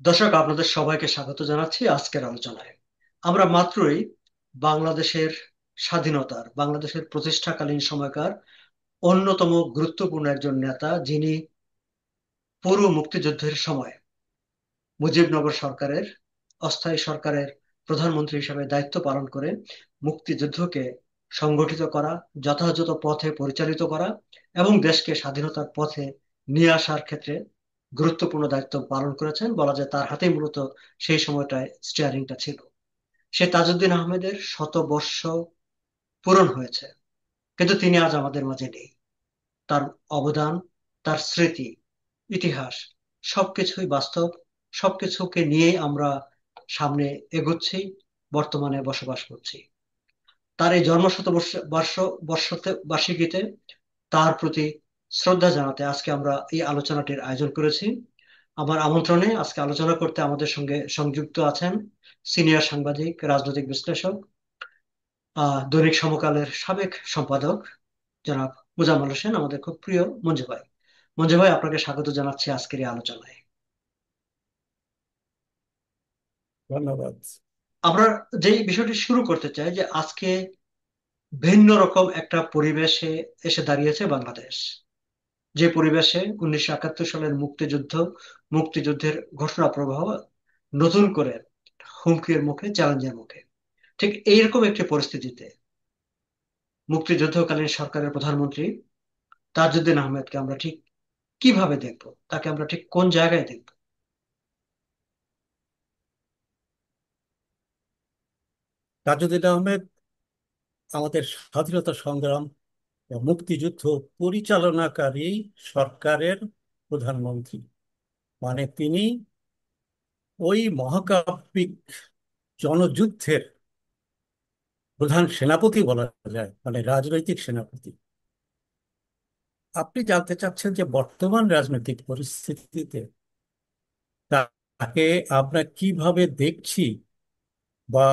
দর্শক, আপনাদের সবাইকে স্বাগত জানাচ্ছি আজকের আলোচনায়। আমরা মাত্রই বাংলাদেশের বাংলাদেশের প্রতিষ্ঠাকালীন সময়কার অন্যতম গুরুত্বপূর্ণ একজন নেতা, যিনি পুরো মুক্তিযুদ্ধের সময় মুজিবনগর সরকারের অস্থায়ী সরকারের প্রধানমন্ত্রী হিসেবে দায়িত্ব পালন করে মুক্তিযুদ্ধকে সংগঠিত করা, যথাযথ পথে পরিচালিত করা এবং দেশকে স্বাধীনতার পথে নিয়ে আসার ক্ষেত্রে গুরুত্বপূর্ণ দায়িত্ব পালন করেছেন। বলা যায় তার হাতেই মূলত সেই সময়টায় স্টিয়ারিংটা ছিল। সে তাজউদ্দিন আহমেদের 100 বর্ষ পূরণ হয়েছে, কিন্তু তিনি আজ আমাদের মাঝে নেই। তার অবদান, তার স্মৃতি, ইতিহাস সবকিছুই বাস্তব। সবকিছুকে নিয়েই আমরা সামনে এগোচ্ছি, বর্তমানে বসবাস করছি। তার এই বার্ষিকীতে তার প্রতি শ্রদ্ধা জানাতে আজকে আমরা এই আলোচনাটির আয়োজন করেছি। আমার আমন্ত্রণে আজকে আলোচনা করতে আমাদের সঙ্গে সংযুক্ত আছেন সিনিয়র সাংবাদিক, রাজনৈতিক বিশ্লেষক, দৈনিক সমকালের সাবেক সম্পাদক জনাব মোজাম্মেল হোসেন, আমাদের খুব প্রিয় মঞ্জু ভাই। মঞ্জু ভাই, আপনাকে স্বাগত জানাচ্ছি আজকের এই আলোচনায়। ধন্যবাদ। আমরা যেই বিষয়টি শুরু করতে চাই, যে আজকে ভিন্ন রকম একটা পরিবেশে এসে দাঁড়িয়েছে বাংলাদেশ। যে পরিবেশে 1971 সালের মুক্তিযুদ্ধের ঘটনা প্রবাহ নতুন করে হুমকির মুখে, চ্যালেঞ্জের মুখে, ঠিক এইরকম একটি পরিস্থিতিতে মুক্তিযুদ্ধকালীন সরকারের প্রধানমন্ত্রী তাজউদ্দিন আহমেদকে আমরা ঠিক কিভাবে দেখবো, তাকে আমরা ঠিক কোন জায়গায় দেখবো? তাজউদ্দিন আহমেদ আমাদের স্বাধীনতা সংগ্রাম ও মুক্তিযুদ্ধ পরিচালনাকারী সরকারের প্রধানমন্ত্রী। মানে তিনি ওই মহাকাব্যিক জনযুদ্ধের প্রধান সেনাপতি বলা যায়, মানে রাজনৈতিক সেনাপতি। আপনি জানতে চাচ্ছেন যে বর্তমান রাজনৈতিক পরিস্থিতিতে তাকে আমরা কিভাবে দেখছি, বা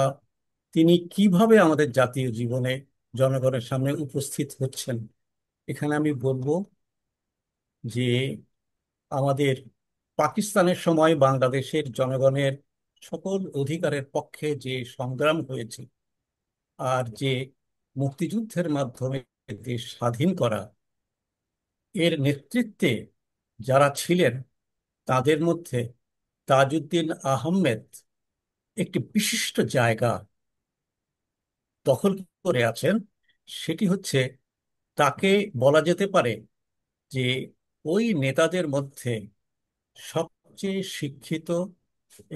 তিনি কিভাবে আমাদের জাতীয় জীবনে জনগণের সামনে উপস্থিত হচ্ছেন। এখানে আমি বলবো যে আমাদের পাকিস্তানের সময় বাংলাদেশের জনগণের সকল অধিকারের পক্ষে যে সংগ্রাম হয়েছে, আর যে মুক্তিযুদ্ধের মাধ্যমে দেশ স্বাধীন করা, এর নেতৃত্বে যারা ছিলেন তাদের মধ্যে তাজউদ্দিন আহমেদ একটি বিশিষ্ট জায়গা দখল করে আছেন। সেটি হচ্ছে, তাকে বলা যেতে পারে যে ওই নেতাদের মধ্যে সবচেয়ে শিক্ষিত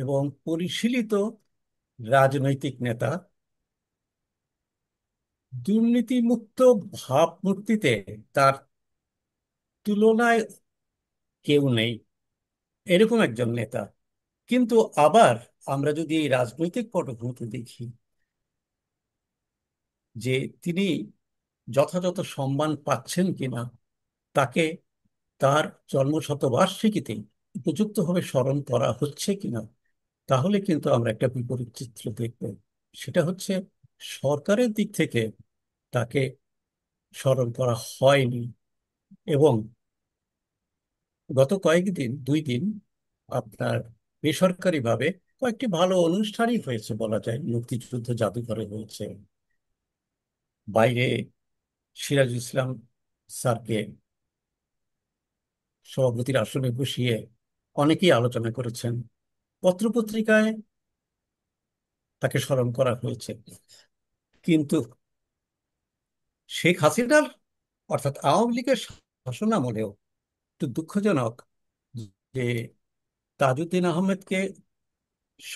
এবং পরিশীলিত রাজনৈতিক নেতা। দুর্নীতিমুক্ত ভাবমূর্তিতে তার তুলনায় কেউ নেই, এরকম একজন নেতা। কিন্তু আবার আমরা যদি এই রাজনৈতিক পটভূমিতে দেখি যে তিনি যথাযথ সম্মান পাচ্ছেন কিনা, তাকে তার জন্মশতবার্ষিকীতে উপযুক্তভাবে স্মরণ করা হচ্ছে কিনা, তাহলে কিন্তু আমরা একটা বিপরীত চিত্র দেখব। সেটা হচ্ছে, সরকারের দিক থেকে তাকে স্মরণ করা হয়নি। এবং গত কয়েকদিন, 2 দিন, আপনার বেসরকারিভাবে কয়েকটি ভালো অনুষ্ঠানই হয়েছে বলা যায়। মুক্তিযুদ্ধ জাদুঘরে হয়েছে, বাইরে সিরাজুল ইসলাম স্যারকে সভাপতির আসনে বসিয়ে অনেকেই আলোচনা করেছেন, পত্রপত্রিকায় তাকে স্মরণ করা হয়েছে। কিন্তু শেখ হাসিনার, অর্থাৎ আওয়ামী লীগের শাসনামলেও একটু দুঃখজনক যে তাজউদ্দিন আহমেদকে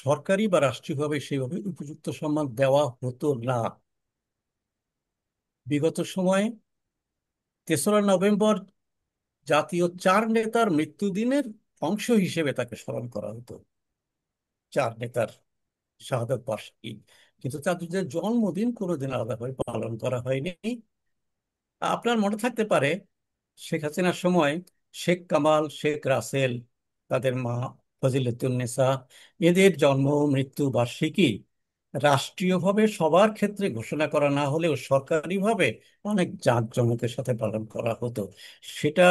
সরকারি বা রাষ্ট্রীয়ভাবে সেভাবে উপযুক্ত সম্মান দেওয়া হতো না। বিগত সময়ে 3রা নভেম্বর জাতীয় 4 নেতার মৃত্যুদিনের অংশ হিসেবে তাকে স্মরণ করা হতো, 4 নেতার শাহাদাত বার্ষিকী। কিন্তু তাদের যে জন্মদিন কোনোদিন আলাদাভাবে পালন করা হয়নি। আপনার মনে থাকতে পারে, শেখ হাসিনার সময় শেখ কামাল, শেখ রাসেল, তাদের মা ফজিলাতুন্নেসা, এদের জন্ম মৃত্যু বার্ষিকী রাষ্ট্রীয়ভাবে সবার ক্ষেত্রে ঘোষণা করা না হলেও সরকারিভাবে অনেক জাঁকজমকের সাথে পালন করা হতো। সেটা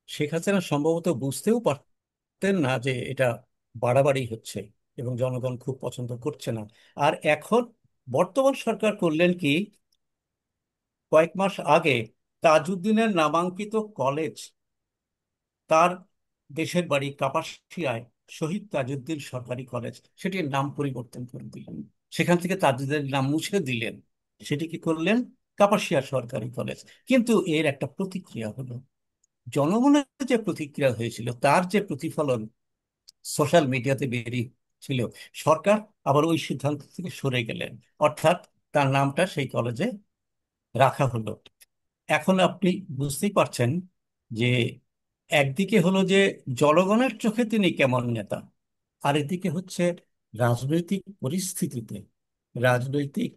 শেখ হাসিনা সম্ভবত বুঝতেও পারতেন না যে এটা বাড়াবাড়ি হচ্ছে এবং জনগণ খুব পছন্দ করছে না। আর এখন বর্তমান সরকার করলেন কি, কয়েক মাস আগে তাজউদ্দিনের নামাঙ্কিত কলেজ, তার দেশের বাড়ি কাপাসিয়ায় শহীদ তাজউদ্দিন সরকারি কলেজ, সেটির নাম পরিবর্তন করে দিলেন। সেখান থেকে তাজউদ্দিনের নাম মুছে দিলেন, সেটি কি করলেন কাপাসিয়া সরকারি কলেজ। কিন্তু এর একটা প্রতিক্রিয়া হলো, জনগণের যে প্রতিক্রিয়া হয়েছিল তার যে প্রতিফলন সোশ্যাল মিডিয়াতে বেরিয়েছিল, সরকার আবার ওই সিদ্ধান্ত থেকে সরে গেলেন, অর্থাৎ তার নামটা সেই কলেজে রাখা হলো। এখন আপনি বুঝতেই পারছেন যে একদিকে হলো যে জনগণের চোখে তিনি কেমন নেতা, আর এদিকে হচ্ছে রাজনৈতিক পরিস্থিতিতে, রাজনৈতিক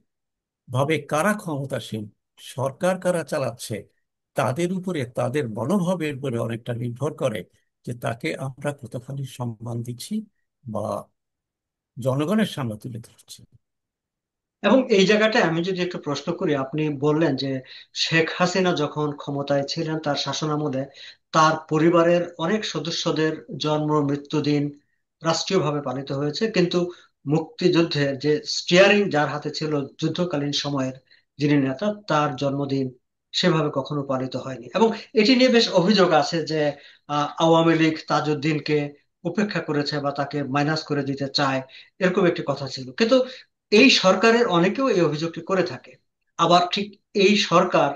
ভাবে কারা ক্ষমতাসীন, সরকার কারা চালাচ্ছে, তাদের উপরে, তাদের মনোভাবের উপরে অনেকটা নির্ভর করে যে তাকে আমরা কতখানি সম্মান দিচ্ছি বা জনগণের সামনে তুলে ধরছি। এবং এই জায়গাটায় আমি যদি একটু প্রশ্ন করি, আপনি বললেন যে শেখ হাসিনা যখন ক্ষমতায় ছিলেন তার শাসনামলে তার পরিবারের অনেক সদস্যদের জন্ম মৃত্যুদিন রাষ্ট্রীয়ভাবে পালিত হয়েছে, কিন্তু মুক্তিযুদ্ধের যে স্টিয়ারিং যার হাতে ছিল যুদ্ধকালীন সময়ের যিনি নেতা, তার জন্মদিন সেভাবে কখনো পালিত হয়নি। এবং এটি নিয়ে বেশ অভিযোগ আছে যে আওয়ামী লীগ তাজউদ্দিনকে উপেক্ষা করেছে বা তাকে মাইনাস করে দিতে চায়, এরকম একটি কথা ছিল। কিন্তু এই সরকারের অনেকেও এই অভিযোগটি করে থাকে। আবার ঠিক এই সরকার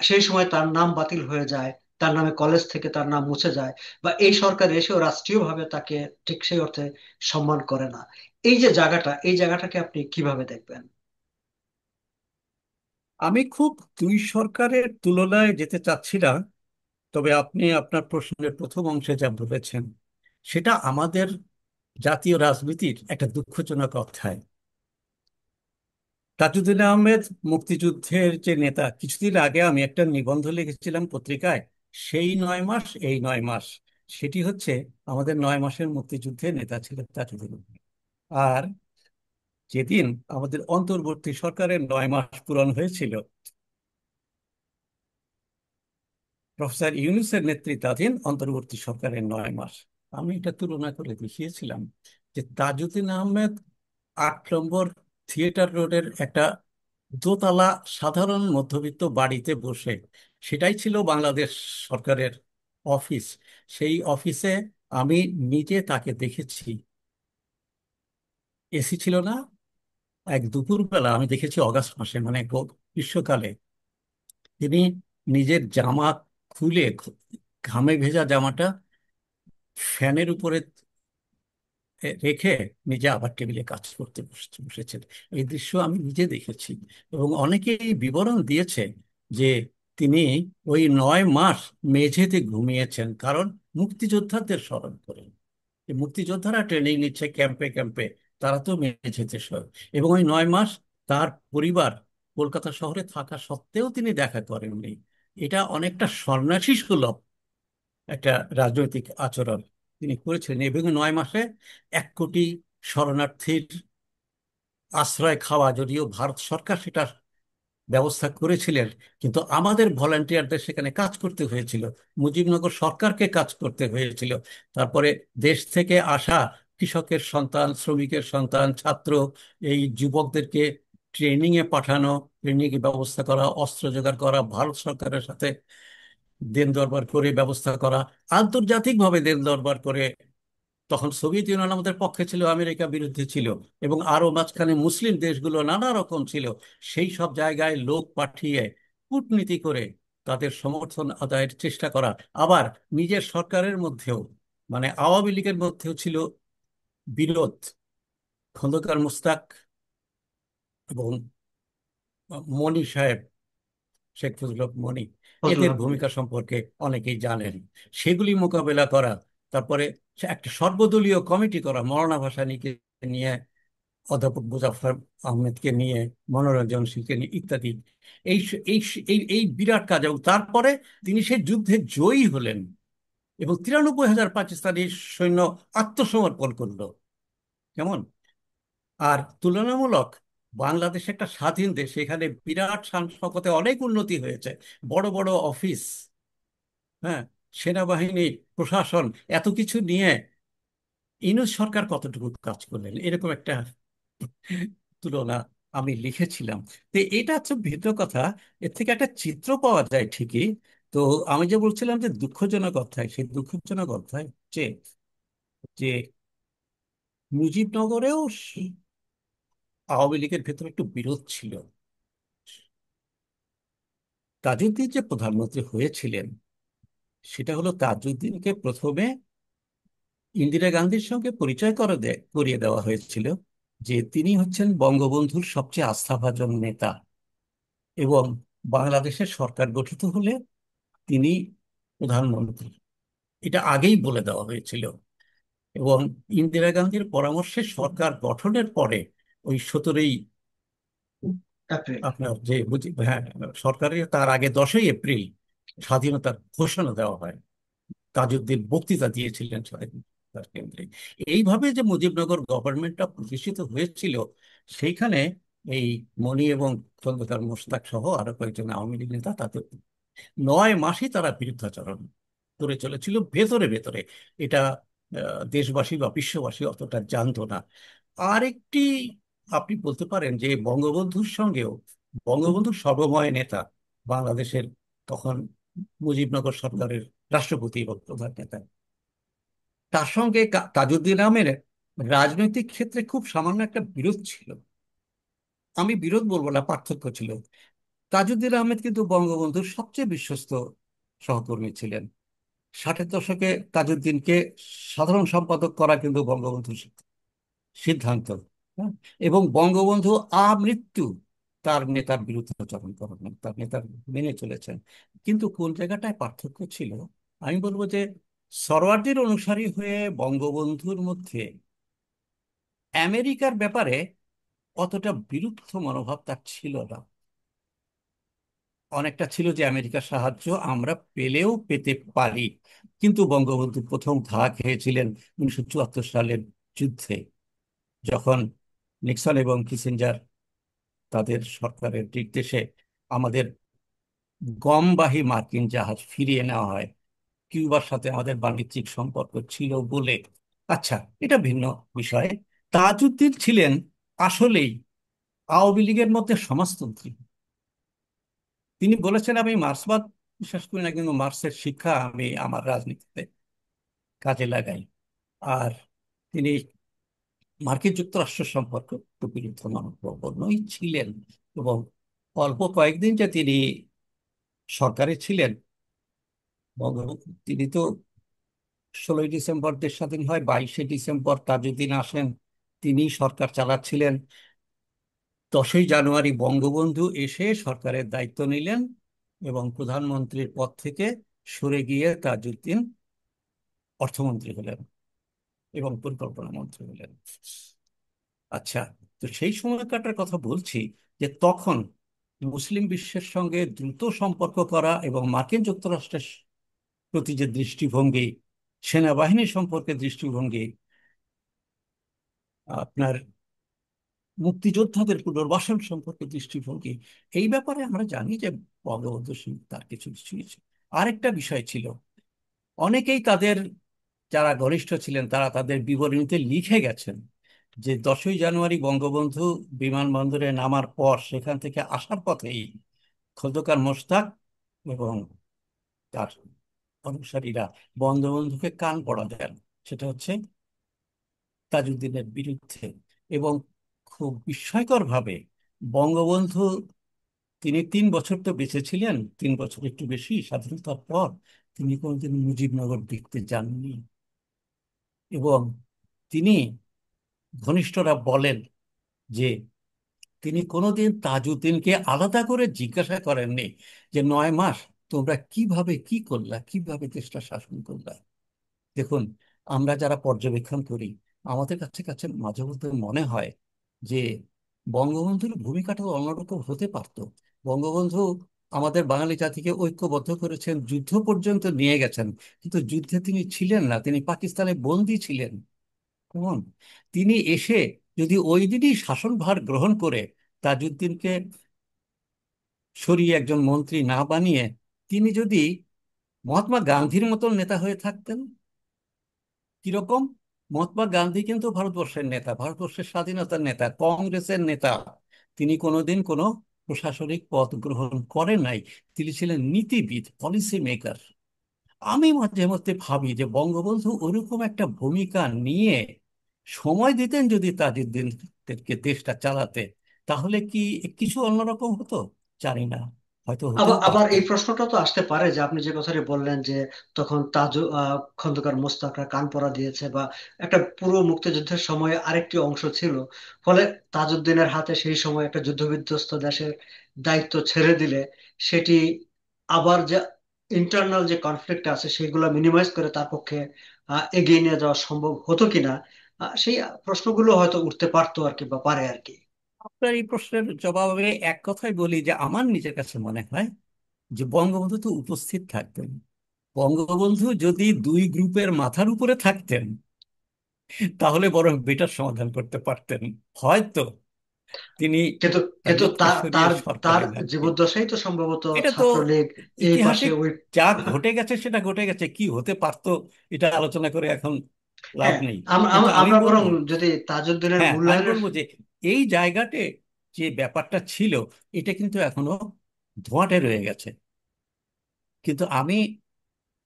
সেই সময় তার নাম বাতিল হয়ে যায়, তার নামে কলেজ থেকে তার নাম মুছে যায়, বা এই সরকার এসেও রাষ্ট্রীয়ভাবে তাকে ঠিক সেই অর্থে সম্মান করে না। এই যে জায়গাটা, এই জায়গাটাকে আপনি কিভাবে দেখবেন? আমি খুব দুই সরকারের তুলনায় যেতে চাচ্ছি না, তবে আপনি আপনার প্রশ্নের প্রথম অংশে যা বলেছেন সেটা আমাদের জাতীয় রাজনীতির একটা দুঃখজনক অধ্যায়। তাজউদ্দিন আহমেদ মুক্তিযুদ্ধের যে নেতা, কিছুদিন আগে আমি একটা নিবন্ধ লিখেছিলাম পত্রিকায়, সেই 9 মাস এই 9 মাস, সেটি হচ্ছে আমাদের 9 মাসের মুক্তিযুদ্ধের নেতা ছিলেন তাজউদ্দিন আহমেদ। আর যেদিন আমাদের অন্তর্বর্তী সরকারের 9 মাস পূরণ হয়েছিল, প্রফেসর ইউনূসের নেতৃত্বাধীন অন্তর্বর্তী সরকারের 9 মাস, আমি এটা তুলনা করে দেখিয়েছিলাম যে তাজউদ্দিন আহমেদ 8 নম্বর থিয়েটার রোডের একটা দোতলা সাধারণ মধ্যবিত্ত বাড়িতে বসে, সেটাই ছিল বাংলাদেশ সরকারের অফিস, সেই অফিসে আমি নিজে তাকে দেখেছি। এসি ছিল না, এক দুপুরবেলা আমি দেখেছি অগাস্ট মাসে, মানে গ্রীষ্মকালে, তিনি নিজের জামা খুলে, ঘামে ভেজা জামাটা ফ্যানের উপরে রেখে নিজে আবার টেবিলে কাজ করতে বসেছেন। এই দৃশ্য আমি নিজে দেখেছি। এবং অনেকেই বিবরণ দিয়েছে যে তিনি ওই 9 মাস মেঝেতে ঘুমিয়েছেন, কারণ মুক্তিযোদ্ধাদের স্মরণ করেন। এই মুক্তিযোদ্ধারা ট্রেনিং নিচ্ছে ক্যাম্পে ক্যাম্পে, তারা তো মেঝেতে শোয়। এবং ওই 9 মাস তার পরিবার কলকাতা শহরে থাকা সত্ত্বেও তিনি দেখা করেননি। এটা অনেকটা সন্ন্যাসী সুলভ একটা রাজনৈতিক আচরণ তিনি করেছিলেন। এবং 9 মাসে 1 কোটি শরণার্থীর আশ্রয় খাওয়া, যদিও ভারত সরকার সেটা ব্যবস্থা করেছিলেন, কিন্তু আমাদের ভলান্টিয়ারদের সেখানে কাজ করতে হয়েছিল, মুজিবনগর সরকারকে কাজ করতে হয়েছিল। তারপরে দেশ থেকে আসা কৃষকের সন্তান, শ্রমিকের সন্তান, ছাত্র, এই যুবকদেরকে ট্রেনিং এ পাঠানো, ট্রেনিং এর ব্যবস্থা করা, অস্ত্র জোগাড় করা, ভারত সরকারের সাথে দেন দরবার করে ব্যবস্থা করা, আন্তর্জাতিকভাবে দেন দরবার করে। তখন সোভিয়েত ইউনিয়ন আমাদের পক্ষে ছিল, আমেরিকা বিরুদ্ধে ছিল, এবং আরো মাঝখানে মুসলিম দেশগুলো নানা রকম ছিল। সেই সব জায়গায় লোক পাঠিয়ে কূটনীতি করে তাদের সমর্থন আদায়ের চেষ্টা করা। আবার নিজের সরকারের মধ্যেও, মানে আওয়ামী লীগের মধ্যেও ছিল বিরোধ। খন্দকার মোস্তাক এবং মনি সাহেব, শেখ ফজলুল হক মনি, ফজলুল এদের হক মনি। ভূমিকা সম্পর্কে অনেকেই জানেন। সেগুলি মোকাবেলা করা, তারপরে একটা সর্বদলীয় কমিটি করা, মৌলানা ভাসানীকে নিয়ে, অধ্যাপক মোজাফফর আহমেদকে নিয়ে, মনোরঞ্জন সিংকে নিয়ে ইত্যাদি। এই এই এই বিরাট কাজ। এবং তারপরে তিনি সেই যুদ্ধে জয়ী হলেন এবং 93,000 পাকিস্তানি সৈন্য আত্মসমর্পণ করলো। কেমন! আর তুলনামূলক বাংলাদেশ একটা স্বাধীন দেশ, এখানে বিরাট শান শকতে অনেক উন্নতি হয়েছে, বড় বড় অফিস, হ্যাঁ, সেনাবাহিনী, প্রশাসন, এত কিছু নিয়ে ইউনূস সরকার কতটুকু কাজ করলেন, এরকম একটা তুলনা আমি লিখেছিলাম। তো এটা হচ্ছে ভিন্ন কথা। এর থেকে একটা চিত্র পাওয়া যায় ঠিকই। তো আমি যে বলছিলাম যে দুঃখজনক অধ্যায়, সেই দুঃখজনক অধ্যায় যে যে মুজিবনগরেও আওয়ামী লীগের ভেতরে একটু বিরোধ ছিল। তাজউদ্দিন যে প্রধানমন্ত্রী হয়েছিলেন, সেটা হলো তাজউদ্দিনকে প্রথমে ইন্দিরা গান্ধীর সঙ্গে পরিচয় করিয়ে দেওয়া হয়েছিল যে তিনি হচ্ছেন বঙ্গবন্ধুর সবচেয়ে আস্থাভাজন নেতা, এবং বাংলাদেশের সরকার গঠিত হলে তিনি প্রধানমন্ত্রী, এটা আগেই বলে দেওয়া হয়েছিল। এবং ইন্দিরা গান্ধীর পরামর্শে সরকার গঠনের পরে ওই 17ই এপ্রিল। আপনার যে হ্যাঁ, সরকারের তার আগে 10ই এপ্রিল স্বাধীনতার ঘোষণা দেওয়া হয়। তাজউদ্দিন বক্তৃতা দিয়েছিলেন স্বাধীনতার কেন্দ্রে। এইভাবে যে মুজিবনগর গভর্নমেন্টটা প্রতিষ্ঠিত হয়েছিল, সেইখানে এই মনি এবং খন্দকার মোশতাক সহ আরো কয়েকজন আওয়ামী লীগ নেতা, তাদের 9 মাসই তারা বিরুদ্ধাচরণ করে চলেছিল ভেতরে ভেতরে। এটা দেশবাসী বা বিশ্ববাসী অতটা জানতো না। আরেকটি, আপনি বলতে পারেন যে বঙ্গবন্ধুর সঙ্গেও, বঙ্গবন্ধুর সর্বময় নেতা বাংলাদেশের তখন মুজিবনগর সরকারের রাষ্ট্রপতি এবং প্রধান নেতা, তার সঙ্গে তাজউদ্দিন আহমেদের রাজনৈতিক ক্ষেত্রে খুব সামান্য একটা বিরোধ ছিল। আমি বিরোধ বলবো না, পার্থক্য ছিল। তাজউদ্দিন আহমেদ কিন্তু বঙ্গবন্ধুর সবচেয়ে বিশ্বস্ত সহকর্মী ছিলেন। 60-এর দশকে তাজউদ্দিনকে সাধারণ সম্পাদক করা কিন্তু বঙ্গবন্ধুর সিদ্ধান্ত। হ্যাঁ? এবং বঙ্গবন্ধু আমৃত্যু তার নেতার বিরুদ্ধাচরণ করেন, তার নেতার মেনে চলেছেন। কিন্তু কোন জায়গাটায় পার্থক্য ছিল, আমি বলবো যে সরওয়ার্দির অনুসারী হয়ে বঙ্গবন্ধুর মধ্যে আমেরিকার ব্যাপারে অতটা বিরুদ্ধ মনোভাব তার ছিল না। অনেকটা ছিল যে আমেরিকার সাহায্য আমরা পেলেও পেতে পারি। কিন্তু বঙ্গবন্ধু প্রথম ঘা খেয়েছিলেন 1974 সালের যুদ্ধে, যখন নিক্সন এবং কিসিঞ্জার তাদের সরকারের নির্দেশে আমাদের গমবাহী মার্কিন জাহাজ ফিরিয়ে নেওয়া হয়। কিউবার সাথে আমাদের বাণিজ্যিক সম্পর্ক ছিল বলে। আচ্ছা, এটা ভিন্ন বিষয়। তাজউদ্দিন ছিলেন আসলেই আওয়ামী লীগের মধ্যে সমাজতন্ত্রী। তিনি বলেছেন, আমি মার্ক্সবাদ বিশ্বাস করি না, কিন্তু মার্ক্সের শিক্ষা আমি আমার রাজনীতিতে কাজে লাগাই। আর তিনি মার্কিন যুক্তরাষ্ট্র সম্পর্কে একটু বিরুদ্ধ মনোভাবাপন্নই ছিলেন। এবং অল্প কয়েকদিন যে তিনি সরকারে ছিলেন, তিনি তো 16ই ডিসেম্বর দেশ স্বাধীন হয়, 22শে ডিসেম্বর তাজউদ্দিন আসেন, তিনি সরকার চালাচ্ছিলেন। 10ই জানুয়ারি বঙ্গবন্ধু এসে সরকারের দায়িত্ব নিলেন, এবং প্রধানমন্ত্রীর পদ থেকে সরে গিয়ে তাজউদ্দিন অর্থমন্ত্রী হলেন এবং পরিকল্পনা মন্ত্রী হলেন। আচ্ছা, তো সেই সময়কাটার কথা বলছি, যে তখন মুসলিম বিশ্বের সঙ্গে দ্রুত সম্পর্ক করা এবং মার্কিন যুক্তরাষ্ট্রের প্রতি যে দৃষ্টিভঙ্গি, সেনাবাহিনী সম্পর্কে দৃষ্টিভঙ্গি, আপনার মুক্তিযোদ্ধাদের পুনর্বাসন সম্পর্কে দৃষ্টিভঙ্গি, এই ব্যাপারে আমরা জানি যে বঙ্গবন্ধু সিং তার কিছু কিছু ছিল। আরেকটা বিষয় ছিল, অনেকেই তাদের যারা ঘনিষ্ঠ ছিলেন তারা তাদের বিবরণীতে লিখে গেছেন যে 10ই জানুয়ারি বঙ্গবন্ধু বিমানবন্দরে নামার পর সেখান থেকে আসার পথেই খন্দকার মোশতাক এবং তার অনুসারীরা বঙ্গবন্ধুকে কান পড়া দেন। সেটা হচ্ছে তাজউদ্দিনের বিরুদ্ধে। এবং খুব বিস্ময়কর ভাবে বঙ্গবন্ধু, তিনি 3 বছর তো বেঁচে ছিলেন, 3 বছর একটু বেশি স্বাধীনতার পর, তিনি কোনোদিন মুজিবনগর দেখতে যাননি। এবং তিনি, ঘনিষ্ঠরা বলেন যে তিনি কোনোদিন তাজউদ্দিনকে আলাদা করে জিজ্ঞাসা করেননি যে 9 মাস তোমরা কিভাবে কি করলা, কিভাবে দেশটা শাসন করলা। দেখুন, আমরা যারা পর্যবেক্ষণ করি, আমাদের কাছে কাছে মাঝে মধ্যে মনে হয় যে বঙ্গবন্ধুর ভূমিকাটা অন্যরকম হতে পারত। বঙ্গবন্ধু আমাদের বাঙালি জাতিকে ঐক্যবদ্ধ করেছেন, যুদ্ধ পর্যন্ত নিয়ে গেছেন, কিন্তু যুদ্ধে তিনি ছিলেন না, তিনি পাকিস্তানে বন্দী ছিলেন। কেমন, তিনি এসে যদি ওই দিনই শাসনভার গ্রহণ করে তাজউদ্দিনকে সরিয়ে একজন মন্ত্রী না বানিয়ে তিনি যদি মহাত্মা গান্ধীর মতন নেতা হয়ে থাকতেন, কিরকম মহাত্মা গান্ধী কিন্তু ভারতবর্ষের নেতা, ভারতবর্ষের স্বাধীনতার নেতা, কংগ্রেসের নেতা। তিনি কোনোদিন কোনো প্রশাসনিক পদ গ্রহণ করেন নাই। তিনি ছিলেন নীতিবিদ, পলিসি মেকার। আমি মাঝে মধ্যে ভাবি যে বঙ্গবন্ধু ওরকম একটা ভূমিকা নিয়ে সময় দিতেন যদি তাজউদ্দিনকে দেশটা চালাতে, তাহলে কি কিছু অন্যরকম হতো? জানি না, হয়তো আবার হতেও আবার পারতো। এই প্রশ্নটা তো আসতে পারে যে আপনি যে কথাটি বললেন যে তখন খন্দকার মোস্তাকরা কান পরা দিয়েছে, বা একটা পুরো মুক্তিযুদ্ধের সময় আরেকটি অংশ ছিল, ফলে তাজউদ্দিনের হাতে সেই সময় একটা যুদ্ধবিধ্বস্ত দেশের দায়িত্ব ছেড়ে দিলে সেটি আবার যে ইন্টারনাল যে কনফ্লিক্ট আছে সেগুলো মিনিমাইজ করে তার পক্ষে এগিয়ে নিয়ে যাওয়া সম্ভব হতো কিনা, সেই প্রশ্নগুলো হয়তো উঠতে পারতো আর কি, বা পারে আর কি। আপনার এই প্রশ্নের জবাবে এক কথাই বলি যে আমার নিজের কাছে মনে হয় যে বঙ্গবন্ধু তো উপস্থিত থাকতেন। বঙ্গবন্ধু যদি দুই গ্রুপের মাথার উপরে থাকতেন, তাহলে বরং বেটার সমাধান করতে পারতেন হয়তো। তিনি কিন্তু কিন্তু তাদেরকে তার সরিয়ে তার তার সরকারে নেন। জীবদ্দশাই তো সম্ভবত এটা তো ছাত্রলীগ এই পাশে ইতিহাসিক, ওই। যা ঘটে গেছে সেটা ঘটে গেছে, কি হতে পারতো এটা আলোচনা করে এখন লাভ হ্যাঁ, নেই। আমরা কিন্তু আমরা আমি আমরা বরং বলবো, যদি তাজউদ্দিনের হ্যাঁ আমি মূল্যায়নের। বলবো যে এই জায়গাতে যে ব্যাপারটা ছিল, এটা কিন্তু এখনো ধোঁয়াটে রয়ে গেছে। কিন্তু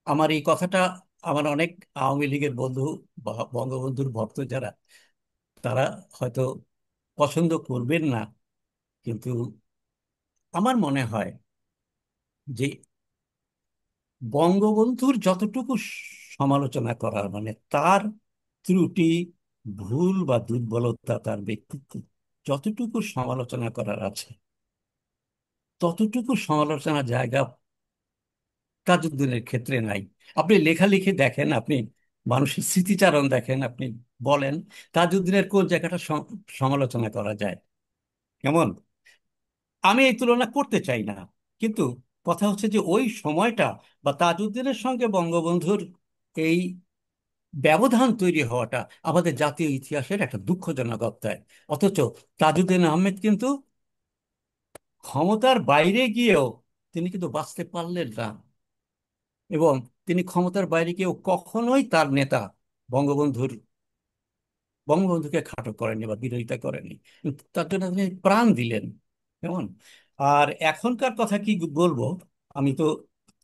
আমার এই কথাটা, আমার অনেক আওয়ামী লীগের বন্ধু বা বঙ্গবন্ধুর ভক্ত যারা, তারা হয়তো পছন্দ করবেন না, কিন্তু আমার মনে হয় যে বঙ্গবন্ধুর যতটুকু সমালোচনা করার, মানে তার ত্রুটি, ভুল বা দুর্বলতা, তার ব্যক্তিত্ব যতটুকু সমালোচনা করার আছে, ততটুকু সমালোচনার জায়গা তাজউদ্দিনের ক্ষেত্রে নাই। আপনি লেখালেখি দেখেন, আপনি মানুষের স্মৃতিচারণ দেখেন, আপনি বলেন তাজউদ্দিনের কোন জায়গাটা সমালোচনা করা যায়? কেমন? আমি এই তুলনা করতে চাই না, কিন্তু কথা হচ্ছে যে ওই সময়টা বা তাজউদ্দিনের সঙ্গে বঙ্গবন্ধুর এই ব্যবধান তৈরি হওয়াটা আমাদের জাতীয় ইতিহাসের একটা দুঃখজনক অধ্যায়। অথচ তাজউদ্দিন আহমেদ কিন্তু ক্ষমতার বাইরে গিয়েও তিনি কিন্তু বাঁচতে পারলেন না। এবং তিনি ক্ষমতার বাইরে গিয়েও কখনোই তার নেতা বঙ্গবন্ধুর বঙ্গবন্ধুকে খাটো করেনি বা বিরোধিতা করেনি, কিন্তু তার জন্য তিনি প্রাণ দিলেন। কেমন? আর এখনকার কথা কি বলবো, আমি তো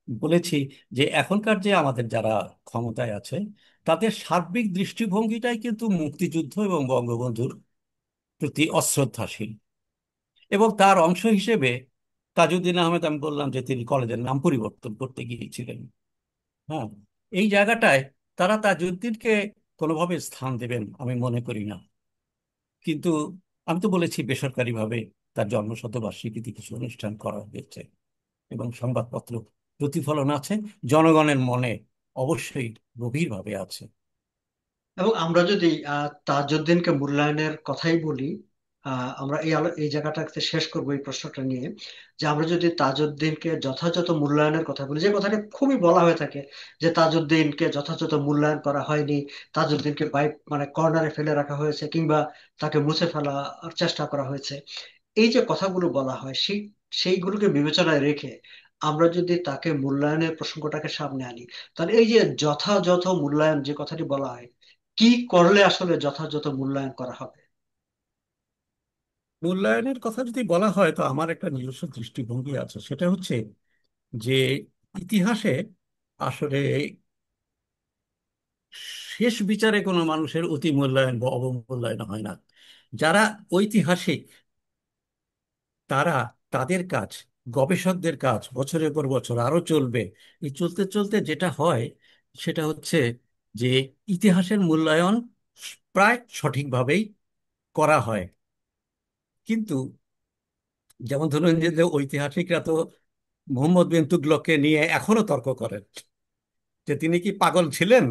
বলেছি যে এখনকার যে আমাদের যারা ক্ষমতায় আছে, তাদের সার্বিক দৃষ্টিভঙ্গিটাই কিন্তু মুক্তিযুদ্ধ এবং বঙ্গবন্ধুর প্রতি অশ্রদ্ধাশীল। এবং তার অংশ হিসেবে তাজউদ্দিন আহমেদ, আমি বললাম যে তিনি কলেজের নাম পরিবর্তন করতে গিয়েছিলেন। হ্যাঁ, এই জায়গাটায় তারা তাজউদ্দিনকে কোনোভাবে স্থান দেবেন আমি মনে করি না। কিন্তু আমি তো বলেছি বেসরকারিভাবে তার জন্মশতবার্ষিকীতে কিছু অনুষ্ঠান করা হয়েছে এবং সংবাদপত্র প্রতিফলন আছে, জনগণের মনে অবশ্যই গভীরভাবে আছে। এবং আমরা যদি তাজউদ্দিনকে মূল্যায়নের কথাই বলি, আমরা এই জায়গাটাতে শেষ করবো এই প্রশ্নটা নিয়ে, যে আমরা যদি তাজউদ্দিনকে যথাযথ মূল্যায়নের কথা বলি, যে কথাটা খুবই বলা হয়ে থাকে যে তাজউদ্দিনকে যথাযথ মূল্যায়ন করা হয়নি, তাজউদ্দিনকে মানে কর্নারে ফেলে রাখা হয়েছে, কিংবা তাকে মুছে ফেলার চেষ্টা করা হয়েছে, এই যে কথাগুলো বলা হয় সেইগুলোকে বিবেচনায় রেখে আমরা যদি তাকে মূল্যায়নের প্রসঙ্গটাকে সামনে আনি, তাহলে এই যে যথাযথ মূল্যায়ন যে কথাটি বলা হয়, কি করলে আসলে যথাযথ মূল্যায়ন করা হবে? মূল্যায়নের কথা যদি বলা হয়, তো আমার একটা নিজস্ব দৃষ্টিভঙ্গি আছে, সেটা হচ্ছে যে ইতিহাসে আসলে শেষ বিচারে কোনো মানুষের অতি মূল্যায়ন বা অবমূল্যায়ন হয় না। যারা ঐতিহাসিক, তারা, তাদের কাজ, গবেষকদের কাজ বছরের পর বছর আরো চলবে। এই চলতে চলতে যেটা হয় সেটা হচ্ছে যে ইতিহাসের মূল্যায়ন প্রায় সঠিকভাবেই করা হয়। কিন্তু যেমন ধরুন যে ঐতিহাসিকরা তো মোহাম্মদ বিন তুগলককে নিয়ে এখনো তর্ক করেন যে তিনি কি পাগল ছিলেন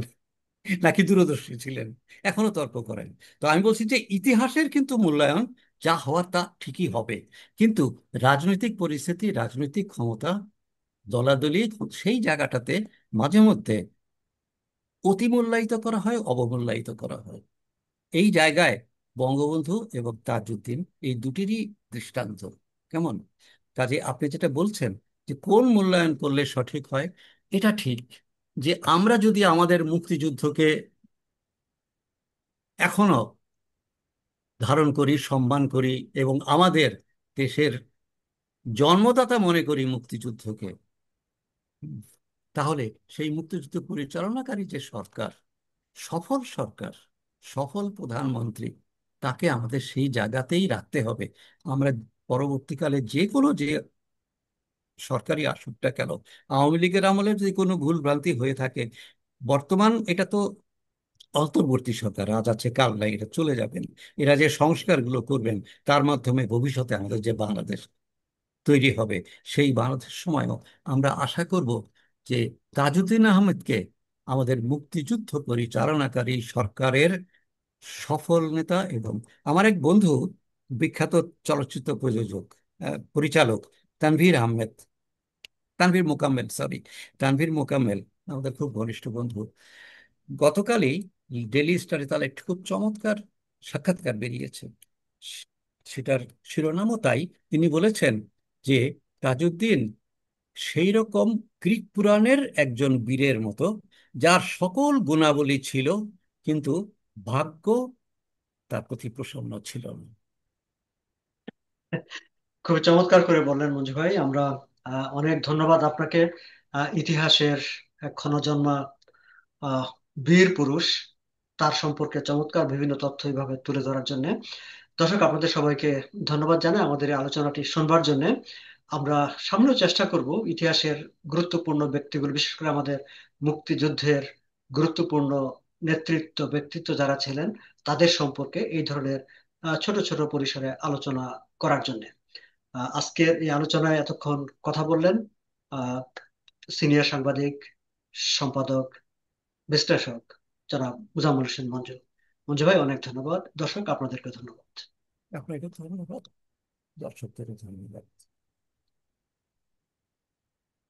নাকি দূরদর্শী ছিলেন, এখনো তর্ক করেন। তো আমি বলছি যে ইতিহাসের কিন্তু মূল্যায়ন যা হওয়ার তা ঠিকই হবে। কিন্তু রাজনৈতিক পরিস্থিতি, রাজনৈতিক ক্ষমতা, দলাদলি, সেই জায়গাটাতে মাঝে মধ্যে অতিমূল্যায়িত করা হয়, অবমূল্যায়িত করা হয়। এই জায়গায় বঙ্গবন্ধু এবং তাজউদ্দিন এই দুটিরই দৃষ্টান্ত। কেমন? কাজে আপনি যেটা বলছেন যে কোন মূল্যায়ন করলে সঠিক হয়, এটা ঠিক যে আমরা যদি আমাদের মুক্তিযুদ্ধকে এখনো ধারণ করি, সম্মান করি এবং আমাদের দেশের জন্মদাতা মনে করি মুক্তিযুদ্ধকে, হুম, তাহলে সেই মুক্তিযুদ্ধ পরিচালনাকারী যে সরকার, সফল সরকার, সফল প্রধানমন্ত্রী, তাকে আমাদের সেই জায়গাতেই রাখতে হবে। আমরা পরবর্তীকালে যে কোনো যে সরকারি আসুক না কেন, আওয়ামী লীগের আমলে যদি কোনো ভুল ভ্রান্তি হয়ে থাকে, বর্তমান এটা তো অন্তর্বর্তী সরকার, আজ আছে কাল নাই, এটা চলে যাবেন। এরা যে সংস্কারগুলো করবেন, তার মাধ্যমে ভবিষ্যতে আমাদের যে বাংলাদেশ তৈরি হবে, সেই বাংলাদেশ সময়ও আমরা আশা করব যে তাজউদ্দিন আহমেদকে আমাদের মুক্তিযুদ্ধ পরিচালনাকারী সরকারের সফল নেতা। এবং আমার এক বন্ধু, বিখ্যাত চলচ্চিত্র প্রযোজক, পরিচালক তানভীর আহমেদ, তানভীর মোকাম্মেল, সরি, তানভীর মোকাম্মেল আমাদের খুব ঘনিষ্ঠ বন্ধু। গতকালই ডেইলি স্টারে তার একটি খুব চমৎকার সাক্ষাৎকার বেরিয়েছে। সে- সেটার শিরোনামও তাই। তিনি বলেছেন যে তাজউদ্দিন সেই রকম গ্রিক পুরাণের একজন বীরের মতো, যার সকল গুণাবলী ছিল, কিন্তু ভাগ্য তার প্রতি প্রসন্ন ছিল না। খুবই চমৎকার করে বললেন মঞ্জু ভাই। আমরা অনেক ধন্যবাদ আপনাকে, ইতিহাসের এক ক্ষণজন্মা আহ, বীর পুরুষ, তার সম্পর্কে চমৎকার বিভিন্ন তথ্য এইভাবে তুলে ধরার জন্য। দর্শক, আপনাদের সবাইকে ধন্যবাদ জানাই আমাদের এই আলোচনাটি শুনবার জন্য। আমরা সামনেও চেষ্টা করব ইতিহাসের গুরুত্বপূর্ণ ব্যক্তিগুলো, বিশেষ করে আমাদের মুক্তিযুদ্ধের গুরুত্বপূর্ণ নেতৃত্ব ব্যক্তিত্ব যারা ছিলেন, তাদের সম্পর্কে এই ধরনের ছোট ছোট পরিসরে আলোচনা করার জন্য। আজকের এই আলোচনায় এতক্ষণ কথা বললেন সিনিয়র সাংবাদিক, সম্পাদক, বিশ্লেষক জনাব মুজাম্মেল হোসেন মঞ্জু। মঞ্জু ভাই, অনেক ধন্যবাদ। দর্শক, আপনাদেরকে ধন্যবাদ। আপনাকে ধন্যবাদ, দর্শকদের ধন্যবাদ।